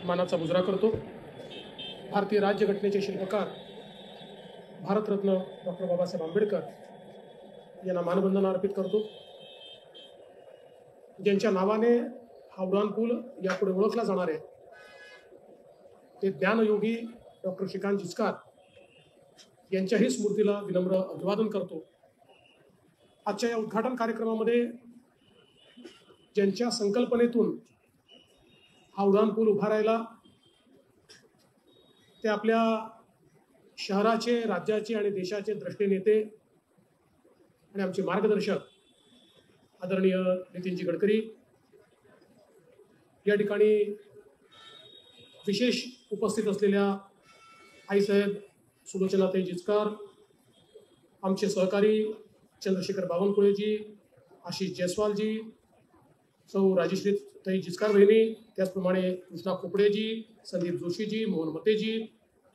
मानाचा मुजरा करतो। भारतीय राज्यघटनेचे शिल्पकार भारतरत्न डॉक्टर बाबासाहेब आंबेडकर यांना मानवंदना अर्पित करतो, ज्यांच्या नावाने हा उड्डाण पूल यापुढे ओळखला जाणार आहे ते ज्ञानयोगी डॉक्टर श्रीकांत जिचकार यांच्याही स्मृतीला विनम्र अभिवादन करतो। आजच्या या उद्घाटन कार्यक्रमामध्ये ज्यांच्या संकल्पनेतून हा उड्डाण पूल उभारायला ते आपल्या शहराचे, राज्याचे आणि देशाचे द्रष्टे नेते आणि आमचे मार्गदर्शक आदरणीय नितीनजी गडकरी, या ठिकाणी विशेष उपस्थित असलेल्या आईसाहेब सुलोचनाताई जिचकार, आमचे सहकारी चंद्रशेखर बावनकुळेजी, आशिष जयस्वालजी, सौ राजश्रीताई जिचकार बहिणी, त्याचप्रमाणे कृष्णा खोपडेजी, संदीप जोशीजी, मोहन मतेजी,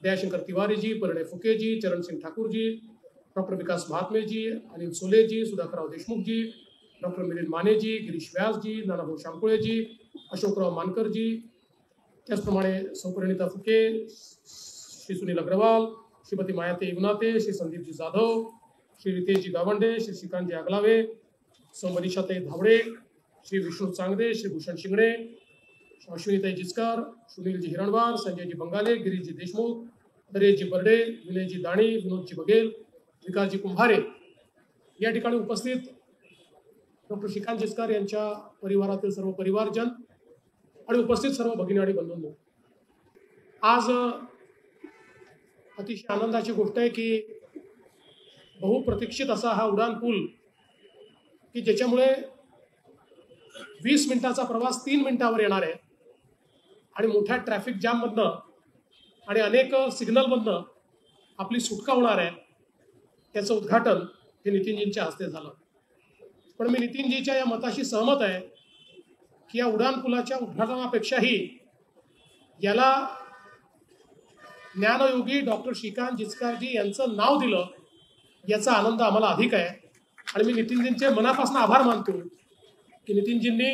दयाशंकर तिवारीजी, परिणय फुकेजी, चरणसिंग ठाकूरजी, डॉक्टर विकास महात्मेजी, अनिल सोलेजी, सुधाकरराव देशमुखजी, डॉक्टर मिलिंद मानेजी, गिरीश व्यासजी, नानाभाऊ शांकुळेजी, अशोकराव मानकरजी, त्याचप्रमाणे सौ परिणिता फुके, श्री सुनील अग्रवाल, श्रीमती मायाते इवनाते, श्री संदीपजी जाधव, श्री रितेशजी गावंडे, श्री श्रीकांतजी आगलावे, सौ मनीषाताई धावडे, श्री विष्णू चांगदे, श्री भूषण शिंगणे, अश्विनीताई जिचकार, सुनीलजी हिरणवार, संजयजी बंगाले, गिरीशजी देशमुख, दरेशजी बर्डे, विनयजी दाणी, विनोदजी बघेल, विकासजी कुंभारे, या ठिकाणी उपस्थित डॉक्टर श्रीकांत जिचकार यांच्या परिवारातील सर्व परिवारजन आणि उपस्थित सर्व भगिनी आणि बंधूंनो, आज अतिशय आनंदाची गोष्ट आहे की बहुप्रतीक्षित असा हा उड्डाण पूल की ज्याच्यामुळे 20 मिनिटाचा प्रवास 3 मिनिटावर येणार आहे आणि मोठ्या ट्रॅफिक जाममधनं आणि अनेक सिग्नलमधनं आपली सुटका होणार आहे, त्याचं उद्घाटन हे नितीनजींच्या हस्ते झालं। पण मी नितीनजीच्या या मताशी सहमत आहे की या उड्डाण पुलाच्या उद्घाटनापेक्षाही याला ज्ञानयोगी डॉक्टर श्रीकांत जिचकारजी यांचं नाव दिलं याचा आनंद आम्हाला अधिक आहे आणि मी नितीनजींचे मनापासून आभार मानतो की नितीनजींनी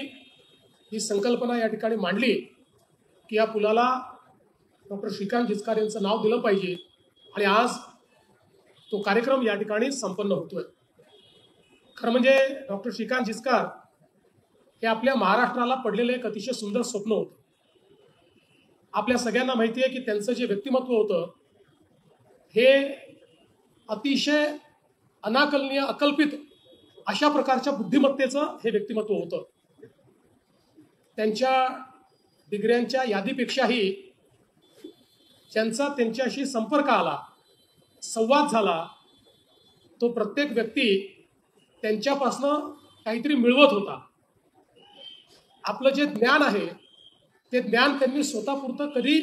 ही संकल्पना या ठिकाणी मांडली की या पुलाला डॉक्टर श्रीकांत जिचकार यांचं नाव दिलं पाहिजे आणि आज तो कार्यक्रम या ठिकाणी संपन्न होतोय। खरं म्हणजे डॉक्टर श्रीकांत जिचकार हे आपल्या महाराष्ट्राला पडलेलं एक अतिशय सुंदर स्वप्न होतं। आपल्या सगळ्यांना माहिती आहे की त्यांचं जे व्यक्तिमत्व होतं हे अतिशय अनाकलनीय, अकल्पित अशा प्रकारच्या बुद्धिमत्तेचं हे व्यक्तिमत्व होतं। त्यांच्या डिग्र्यांच्या यादीपेक्षाही ज्यांचा त्यांच्याशी संपर्क आला, संवाद झाला, तो प्रत्येक व्यक्ती त्यांच्यापासनं काहीतरी मिळवत होता। आपलं जे ज्ञान आहे ते ज्ञान त्यांनी स्वतःपुरतं कधी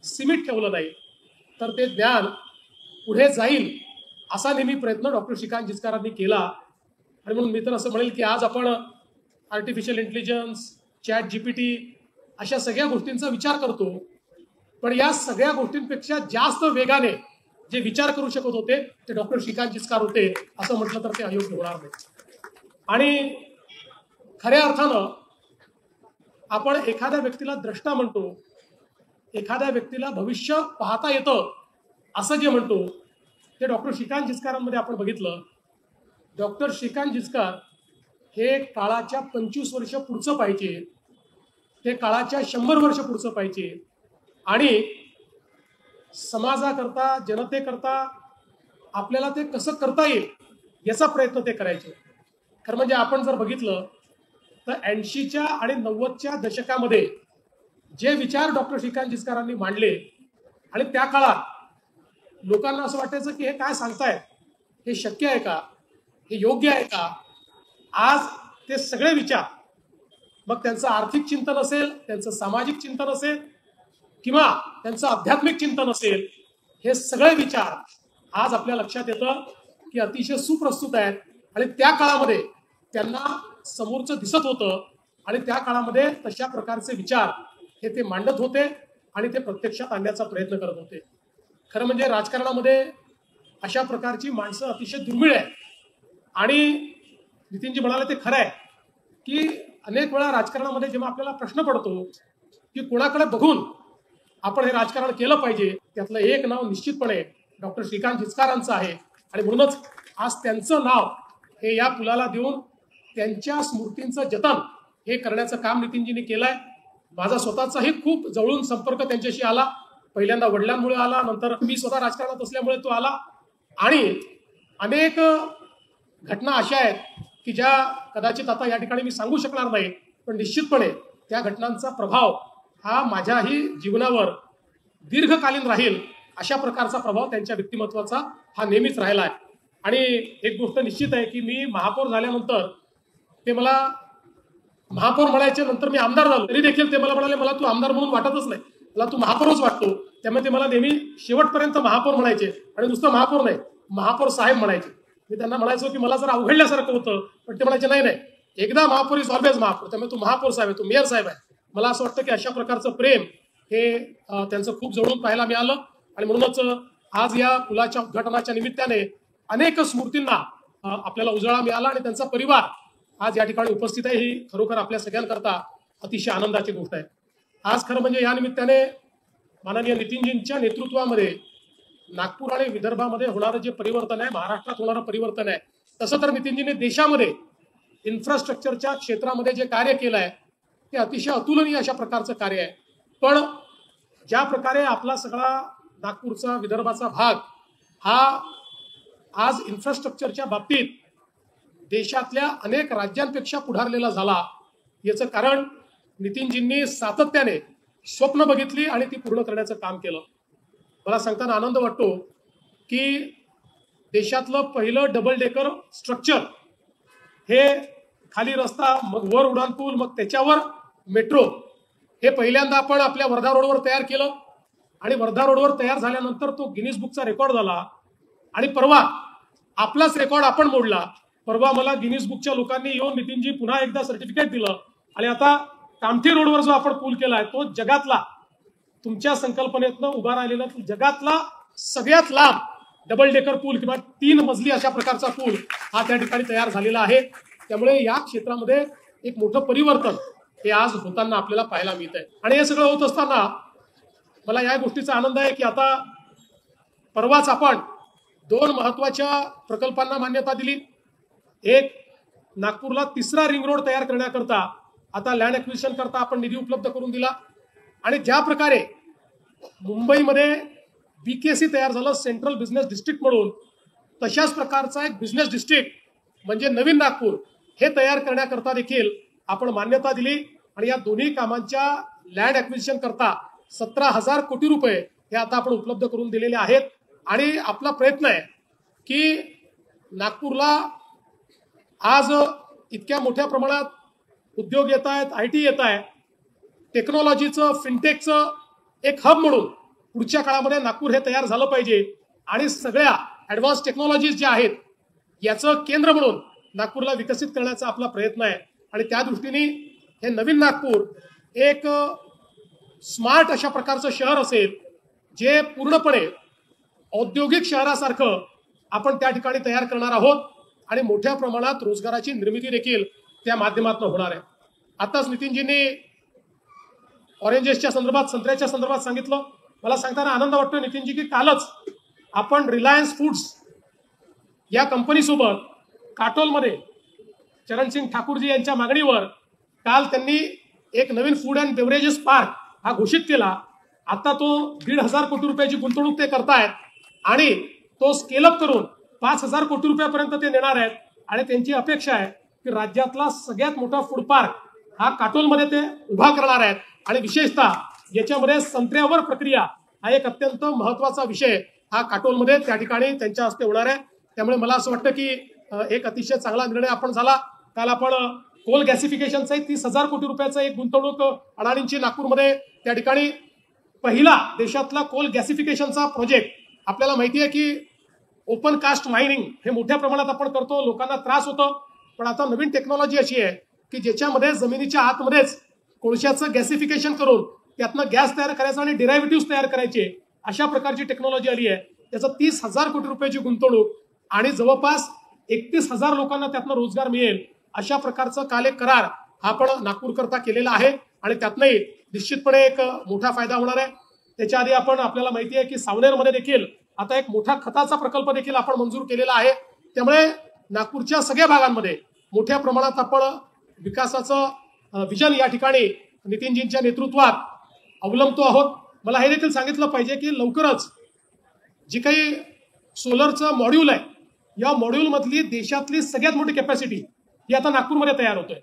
सीमित ठेवलं नाही, तर ते ज्ञान पुढे जाईल असा नेहमी प्रयत्न डॉक्टर श्रीकांत जिचकारांनी केला। आणि म्हणून मी तर असं म्हणेल की आज आपण आर्टिफिशियल इंटेलिजन्स, चॅट जीपीटी अशा सगळ्या गोष्टींचा विचार करतो, पण या सगळ्या गोष्टींपेक्षा जास्त वेगाने जे विचार करू शकत होते ते डॉक्टर श्रीकांत जिचकार होते, असं म्हटलं तर ते अयोग्य होणार नाही। आणि खऱ्या अर्थानं आपण एखाद्या व्यक्तीला द्रष्टा म्हणतो, एखाद्या व्यक्तीला भविष्य पाहता येतं असं जे म्हणतो ते डॉक्टर श्रीकांत जिचकारांमध्ये आपण बघितलं। डॉक्टर श्रीकांत जिचकार हे काळाच्या 25 वर्ष पुढचं पाहिजे, ते काळाच्या 100 वर्ष पुढचं पाहिजे आणि समाजाकरता, जनतेकरता आपल्याला ते कसं करता येईल याचा प्रयत्न ते करायचे। खरं म्हणजे आपण जर बघितलं तर 80च्या आणि 90च्या दशकामध्ये जे विचार डॉक्टर श्रीकांत जिचकारांनी मांडले आणि त्या काळात लोकांना असं वाटायचं की हे काय सांगतायत, हे शक्य आहे का, हे योग्य आहे का। आज ते सगळे विचार, मग त्यांचं आर्थिक चिंतन असेल, त्यांचं सामाजिक चिंतन असेल किंवा त्यांचं आध्यात्मिक चिंतन असेल, हे सगळे विचार आज आपल्या लक्षात येतं की अतिशय सुप्रस्तुत आहेत आणि त्या काळामध्ये त्यांना समोरचं दिसत होतं आणि त्या काळामध्ये तशा प्रकारचे विचार हे ते मांडत होते आणि ते प्रत्यक्षात आणण्याचा प्रयत्न करत होते। खरं म्हणजे राजकारणामध्ये अशा प्रकारची माणसं अतिशय दुर्मिळ आहे आणि नितीनजी म्हणाले ते खरं आहे की अनेक वेळा राजकारणामध्ये जेव्हा आपल्याला प्रश्न पडतो की कोणाकडे बघून आपण हे राजकारण केलं पाहिजे. त्यातलं एक नाव निश्चितपणे डॉक्टर श्रीकांत जिचकारांचं आहे आणि म्हणूनच आज त्यांचं नाव हे या पुलाला देऊन त्यांच्या स्मृतींचं जतन हे करण्याचं काम नितीनजींनी केलंय. माझा स्वतःचाही खूप जवळून संपर्क त्यांच्याशी आला. पहिल्यांदा वडिलांमुळे आला, नंतर मी स्वतः राजकारणात असल्यामुळे तो आला. आणि अनेक घटना अशा आहेत की ज्या कदाचित आता या ठिकाणी मी सांगू शकणार नाही, पण निश्चितपणे त्या घटनांचा प्रभाव हा माझ्याही जीवनावर दीर्घकालीन राहील. अशा प्रकारचा प्रभाव त्यांच्या व्यक्तिमत्वाचा हा नेहमीच राहिला आहे. आणि एक गोष्ट निश्चित आहे की मी महापौर झाल्यानंतर ते मला महापौर म्हणायचे, नंतर मी आमदार झालो तरी देखील ते मला म्हणाले, मला तू आमदार म्हणून वाटतच नाही, मला तू महापौरच वाटतो. त्यामुळे ते मला नेहमी शेवटपर्यंत महापौर म्हणायचे आणि नुसतं महापौर नाही, महापौर साहेब म्हणायचे. मी त्यांना म्हणायचो की मला जरा अवघडल्यासारखं होतं, पण ते म्हणायचे नाही, एकदा महापौर इज ऑलवेज महापौर, त्यामुळे तू महापौर साहेब आहे, तू मेयर साहेब आहे. मला असं वाटतं की अशा प्रकारचं प्रेम हे त्यांचं खूप जवळून पाहायला मिळालं. आणि म्हणूनच आज या पुलाच्या उद्घाटनाच्या निमित्ताने अनेक स्मृतींना आपल्याला उजाळा मिळाला आणि त्यांचा परिवार आज या ठिकाणी उपस्थित आहे. ही खरोखर आपल्या सगळ्यांकरता अतिशय आनंदाची गोष्ट आहे. आज खरं म्हणजे या निमित्ताने माननीय नितीनजींच्या नेतृत्वामध्ये नागपूर आणि विदर्भामध्ये होणारं जे परिवर्तन आहे, महाराष्ट्रात होणारं परिवर्तन आहे, तसं तर नितीनजींनी देशामध्ये इन्फ्रास्ट्रक्चरच्या क्षेत्रामध्ये जे कार्य केलं आहे ते अतिशय अतुलनीय अशा प्रकारचं कार्य आहे. पण ज्या प्रकारे आपला सगळा नागपूरचा विदर्भाचा भाग हा आज इन्फ्रास्ट्रक्चरच्या बाबतीत देशातल्या अनेक राज्यांपेक्षा पुढारलेला झाला, याचं कारण नितीनजींनी सातत्याने स्वप्न बघितली आणि ती पूर्ण करण्याचं काम केलं. मला सांगताना आनंद वाटतो की देशातलं पहिलं डबल डेकर स्ट्रक्चर हे खाली रस्ता, मग वर उड्डाणपूल, मग त्याच्यावर मेट्रो, हे पहिल्यांदा आपण आपल्या वर्धा रोडवर तयार केलं. आणि वर्धा रोडवर तयार झाल्यानंतर तो गिनीज बुकचा रेकॉर्ड झाला. आणि परवा आपलाच रेकॉर्ड आपण मोडला. परवा मला गिनीज बुकच्या लोकांनी येऊन नितीनजी पुन्हा एकदा सर्टिफिकेट दिलं. आणि आता कामठी रोडवर जो आपण पूल केलाय तो जगातला, तुमच्या संकल्पनेतनं उभा राहिलेला जगातला सगळ्यात लांब डबल डेकर पूल किंवा 3 मजली अशा प्रकारचा पूल हा त्या ठिकाणी तयार झालेला आहे. त्यामुळे या क्षेत्रामध्ये एक मोठं परिवर्तन हे आज होताना आपल्याला पाहायला मिळत आहे. आणि हे सगळं होत असताना मला या गोष्टीचा आनंद आहे की आता परवाच आपण 2 महत्वाच्या प्रकल्पांना मान्यता दिली. एक, नागपूरला 3रा रिंग रोड तयार करण्याकरता आता लँड ॲक्विजिशन करता आपण निधी उपलब्ध करून दिला. आणि ज्या प्रकारे मुंबईमध्ये BKC तयार झालं सेंट्रल बिझनेस डिस्ट्रिक्ट म्हणून, तशाच प्रकारचा एक बिझनेस डिस्ट्रिक्ट म्हणजे नवीन नागपूर हे तयार करण्याकरता देखील आपण मान्यता दिली. आणि या दोन्ही कामांच्या लँड ॲक्विजिशन करता 17,000 कोटी रुपये हे आता आपण उपलब्ध करून दिलेले आहेत. आणि आपला प्रयत्न आहे की नागपूरला आज इतक्या मोठ्या प्रमाणात उद्योग येत आहेत, IT येत आहे, टेक्नॉलॉजीचं, फिनटेकचं एक हब म्हणून पुढच्या काळामध्ये नागपूर हे तयार झालं पाहिजे. आणि सगळ्या ॲडव्हान्स टेक्नॉलॉजीज ज्या आहेत याचं केंद्र म्हणून नागपूरला विकसित करण्याचा आपला प्रयत्न आहे. आणि त्या दृष्टीने हे नवीन नागपूर एक स्मार्ट अशा प्रकारचं शहर असेल जे पूर्णपणे औद्योगिक शहरासारखं आपण त्या ठिकाणी तयार करणार आहोत. आणि मोठ्या प्रमाणात रोजगाराची निर्मिती देखील त्या माध्यमातून होणार आहे. आताच नितीनजींनी ऑरेंजेसच्या संदर्भात, संत्र्याच्या संदर्भात सांगितलं. मला सांगताना आनंद वाटतो नितीनजी की कालच आपण रिलायन्स फूड्स या कंपनीसोबत काटोलमध्ये चरणसिंग ठाकूरजी यांच्या मागणीवर काल त्यांनी एक नवीन फूड अँड बेवरेजेस पार्क हा घोषित केला. आता तो 1,500 कोटी रुपयाची गुंतवणूक ते करतायत आणि तो स्केलअप करून 5,000 कोटी रुपयापर्यंत ते नेणार आहेत. आणि त्यांची अपेक्षा आहे की राज्यातला सगळ्यात मोठा फूड पार्क हा काटोलमध्ये ते उभा करणार आहेत. आणि विशेषतः याच्यामध्ये संत्र्यावर प्रक्रिया हा एक अत्यंत महत्वाचा विषय हा काटोलमध्ये त्या ठिकाणी त्यांच्या हस्ते होणार आहे. त्यामुळे मला असं वाटतं की एक अतिशय चांगला निर्णय आपण झाला. काल आपण कोल गॅसिफिकेशनचा 30,000 कोटी रुपयाचा एक गुंतवणूक अडाणींची नागपूरमध्ये त्या ठिकाणी पहिला देशातला कोल गॅसिफिकेशनचा प्रोजेक्ट. आपल्याला माहिती आहे की ओपन कास्ट मायनिंग हे मोठ्या प्रमाणात आपण करतो, लोकांना त्रास होतो. पण आता नवीन टेक्नॉलॉजी अशी आहे की ज्याच्यामध्ये जमिनीच्या आतमध्येच कोळशाचं गॅसिफिकेशन करून त्यातनं गॅस तयार करायचा आणि डेरायव्हेटिव्ह तयार करायचे, अशा प्रकारची टेक्नॉलॉजी आली आहे. त्याचं 30,000 कोटी रुपयाची गुंतवणूक आणि जवळपास 31,000 लोकांना त्यातनं रोजगार मिळेल अशा प्रकारचं काल एक करार आपण नागपूर करता केलेला आहे. आणि त्यातनंही निश्चितपणे एक मोठा फायदा होणार आहे. त्याच्या आधी आपल्याला माहिती आहे की सावनेरमध्ये देखील आता एक मोठा खताचा प्रकल्प देखील आपण मंजूर केलेला आहे. त्यामुळे नागपूरच्या सगळ्या भागांमध्ये मोठ्या प्रमाणात आपण विकासाचं विजन या ठिकाणी नितीनजींच्या नेतृत्वात अवलंबतो आहोत. मला हे देखील सांगितलं पाहिजे की लवकरच जी काही सोलरचं मॉड्यूल आहे, या मॉड्यूलमधली देशातली सगळ्यात मोठी कॅपॅसिटी ही आता नागपूरमध्ये तयार होतोय.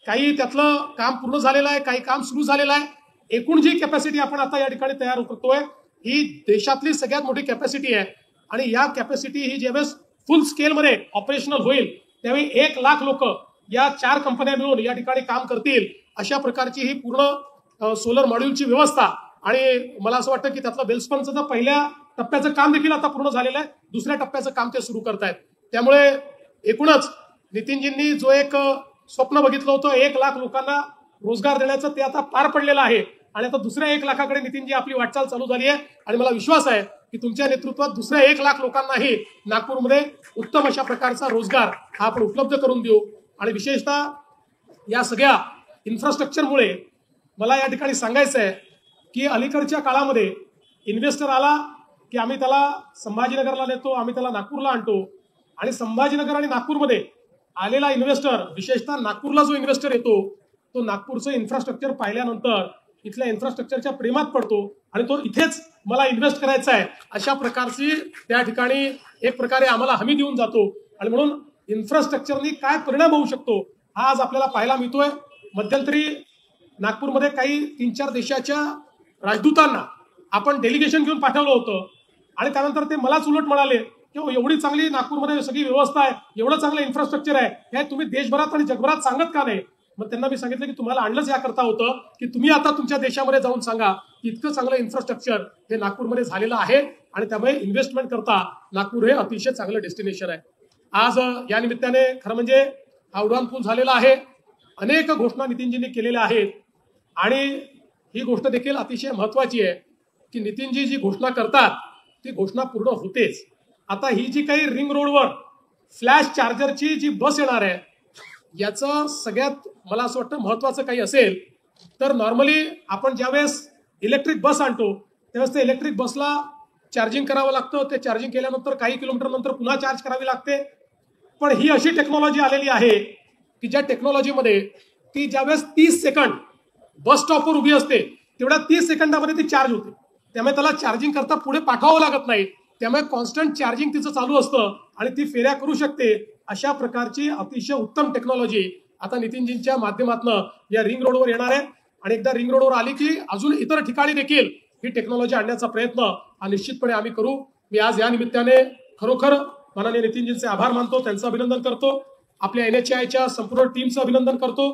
काही त्यातलं काम पूर्ण झालेलं आहे, काही काम सुरू झालेलं आहे. एकूण जी कॅपॅसिटी आपण आता या ठिकाणी तयार करतोय ही देशातली सगळ्यात मोठी कॅपॅसिटी आहे. आणि या कॅपॅसिटी ही ज्यावेळेस फुल स्केलमध्ये ऑपरेशनल होईल त्यावेळी 1 लाख लोक या 4 कंपन्या मिळून या ठिकाणी काम करतील. अशा प्रकारची ही पूर्ण सोलर मॉड्यूलची व्यवस्था. आणि मला असं वाटतं की त्यातलं बेल्सपनचं तर पहिल्या टप्प्याचं काम देखील आता पूर्ण झालेलं आहे. दुसऱ्या टप्प्याचं काम ते सुरू करतायत. त्यामुळे एकूणच नितीनजींनी जो एक स्वप्न बघितलं होतं 1 लाख लोकांना रोजगार देण्याचं, ते आता पार पडलेलं आहे. आणि आता दुसऱ्या 1 लाखाकडे नितीनजी आपली वाटचाल चालू झाली आहे. आणि मला विश्वास आहे की तुमच्या नेतृत्वात दुसऱ्या 1 लाख लोकांनाही नागपूरमध्ये उत्तम अशा प्रकारचा रोजगार हा आपण उपलब्ध करून देऊ. आणि विशेषतः या सगळ्या इन्फ्रास्ट्रक्चरमुळे मला या ठिकाणी सांगायचं आहे की अलीकडच्या काळामध्ये इन्व्हेस्टर आला की आम्ही त्याला संभाजीनगरला नेतो, आम्ही त्याला नागपूरला आणतो. आणि संभाजीनगर आणि नागपूरमध्ये आलेला इन्व्हेस्टर, विशेषतः नागपूरला जो इन्व्हेस्टर येतो, तो नागपूरचं इन्फ्रास्ट्रक्चर पाहिल्यानंतर इथल्या इन्फ्रास्ट्रक्चरच्या प्रेमात पडतो आणि तो इथेच मला इन्व्हेस्ट करायचा आहे अशा प्रकारची त्या ठिकाणी एक प्रकारे आम्हाला हमी देऊन जातो. आणि म्हणून इन्फ्रास्ट्रक्चरनी काय परिणाम होऊ शकतो हा आज आपल्याला पाहायला मिळतोय. मध्यंतरी नागपूरमध्ये काही 3-4 देशाच्या राजदूतांना आपण डेलिगेशन घेऊन पाठवलं होतं आणि त्यानंतर ते मलाच उलट म्हणाले की एवढी चांगली नागपूरमध्ये सगळी व्यवस्था आहे, एवढं चांगलं इन्फ्रास्ट्रक्चर आहे, हे तुम्ही देशभरात आणि जगभरात सांगत का नाही. मग त्यांना मी सांगितलं की तुम्हाला आणलंच याकरता होतं की तुम्ही आता तुमच्या देशामध्ये जाऊन सांगा की इतकं चांगलं इन्फ्रास्ट्रक्चर हे नागपूरमध्ये झालेलं आहे आणि त्यामुळे इन्व्हेस्टमेंट करता नागपूर हे अतिशय चांगलं डेस्टिनेशन आहे. आज या निमित्ताने खरं म्हणजे हा उड्डाणपूल झालेला आहे. अनेक घोषणा नितीनजींनी केलेल्या आहेत आणि ही गोष्ट देखील अतिशय महत्वाची आहे की नितीनजी जी घोषणा करतात ती घोषणा पूर्ण होतेच. आता ही जी काही रिंग रोडवर फ्लॅश चार्जरची जी बस येणार आहे याचं सगळ्यात मला असं वाटतं महत्वाचं काही असेल तर नॉर्मली आपण ज्यावेळेस इलेक्ट्रिक बस आणतो त्यावेळेस त्या इलेक्ट्रिक बसला चार्जिंग करावं लागतं. ते चार्जिंग केल्यानंतर काही किलोमीटर नंतर पुन्हा चार्ज करावी लागते. पण ही अशी टेक्नॉलॉजी आलेली आहे की ज्या टेक्नॉलॉजीमध्ये ती ज्यावेळेस 30 सेकंद बस स्टॉपवर उभी असते तेवढ्या 30 सेकंदामध्ये ती चार्ज होते. त्यामुळे त्याला चार्जिंग करता पुढे पाठवावं लागत नाही. त्यामुळे कॉन्स्टंट चार्जिंग तिचं चालू असतं आणि ती फेऱ्या करू शकते. अशा प्रकारची अतिशय उत्तम टेक्नॉलॉजी आता नितीनजींच्या माध्यमातून या रिंग रोडवर येणार आहे. आणि एकदा रिंग रोडवर आली की अजून इतर ठिकाणी देखील ही टेक्नॉलॉजी आणण्याचा प्रयत्न हा निश्चितपणे आम्ही करू. मी आज या निमित्ताने खरोखर माननीय नितीनजींचे आभार मानतो, त्यांचं अभिनंदन करतो. आपल्या NHAIच्या संपूर्ण टीमचं अभिनंदन करतो.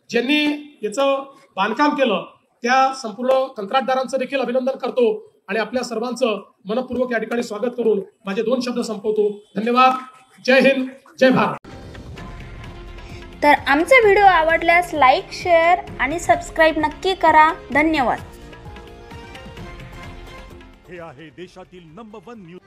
ज्यांनी याचं बांधकाम केलं त्या संपूर्ण कंत्राटदारांचं देखील अभिनंदन करतो आणि आपल्या सर्वांचं मनपूर्वक या ठिकाणी स्वागत करून माझे 2 शब्द संपवतो. धन्यवाद. जय हिंद, जय भारत. तर आमचा व्हिडिओ आवडल्यास लाईक, शेअर आणि सबस्क्राईब नक्की करा. धन्यवाद. हे आहे देशातील नंबर 1 न्यूज